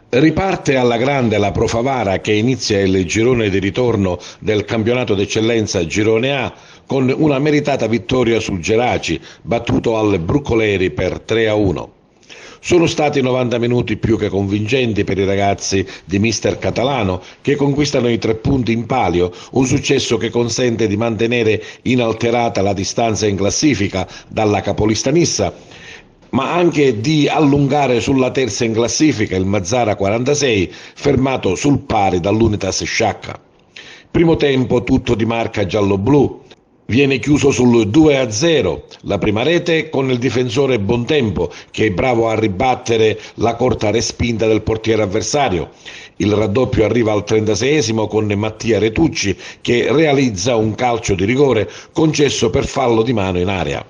Riparte alla grande la Pro Favara che inizia il girone di ritorno del campionato d'eccellenza Girone A con una meritata vittoria sul Geraci, battuto al Brucoleri per 3-1. Sono stati 90 minuti più che convincenti per i ragazzi di mister Catalano che conquistano i 3 punti in palio, un successo che consente di mantenere inalterata la distanza in classifica dalla capolistanissa, ma anche di allungare sulla terza in classifica il Mazzara 46, fermato sul pari dall'Unitas Sciacca. Primo tempo tutto di marca giallo-blu. Viene chiuso sul 2-0, la prima rete con il difensore Bontempo che è bravo a ribattere la corta respinta del portiere avversario. Il raddoppio arriva al 36esimo con Mattia Retucci che realizza un calcio di rigore concesso per fallo di mano in area.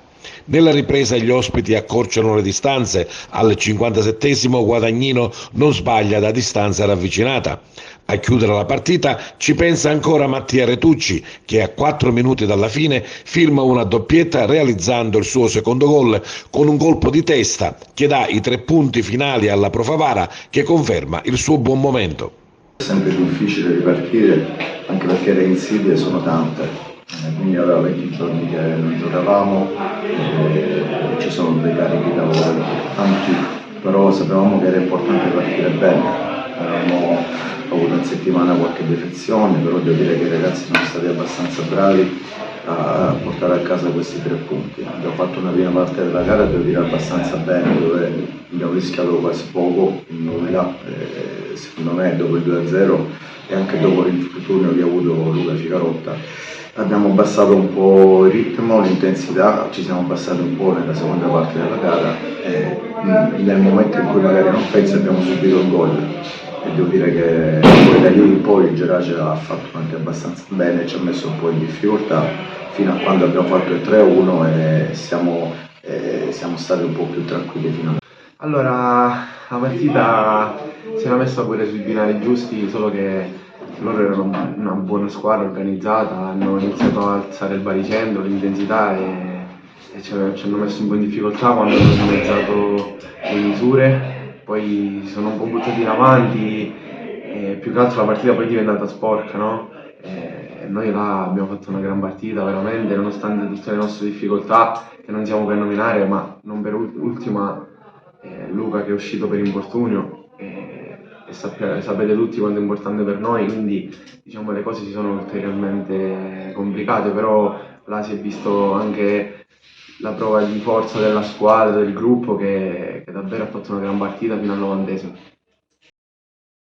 Nella ripresa gli ospiti accorciano le distanze, al 57esimo Guadagnino non sbaglia da distanza ravvicinata. A chiudere la partita ci pensa ancora Mattia Retucci che a 4 minuti dalla fine firma una doppietta realizzando il suo secondo gol con un colpo di testa che dà i 3 punti finali alla Pro Favara che conferma il suo buon momento. È sempre difficile ripartire anche perché le insidie sono tante. Quindi aveva 20 giorni che non giocavamo, ci sono dei carichi di lavoro tanti, però sapevamo che era importante partire bene. Avevamo avuto in settimana qualche defezione, però devo dire che i ragazzi sono stati abbastanza bravi a portare a casa questi 3 punti. Abbiamo fatto una prima parte della gara, devo dire abbastanza bene, dove abbiamo rischiato quasi poco, nulla. Secondo me dopo il 2-0 e anche dopo l'infortunio che ha avuto Luca Cicarotta abbiamo abbassato un po' il ritmo, l'intensità, ci siamo abbassati un po' nella seconda parte della gara e nel momento in cui magari non pensi abbiamo subito un gol e devo dire che poi da lì in poi il Gerace ha fatto anche abbastanza bene, ci ha messo un po' in difficoltà fino a quando abbiamo fatto il 3-1 e siamo stati un po' più tranquilli fino a. Allora, la partita si era messa pure sui binari giusti, solo che loro erano una buona squadra organizzata, hanno iniziato a alzare il baricentro, l'intensità e ci hanno messo un po' in difficoltà quando hanno dimezzato le misure, poi si sono un po' buttati in avanti e più che altro la partita poi è diventata sporca, no? E noi là abbiamo fatto una gran partita, veramente, nonostante tutte le nostre difficoltà, che non siamo per nominare, ma non per ultima Luca che è uscito per infortunio e sapete tutti quanto è importante per noi, quindi diciamo le cose si sono ulteriormente complicate, però là si è visto anche la prova di forza della squadra, del gruppo che davvero ha fatto una gran partita fino al 90esimo.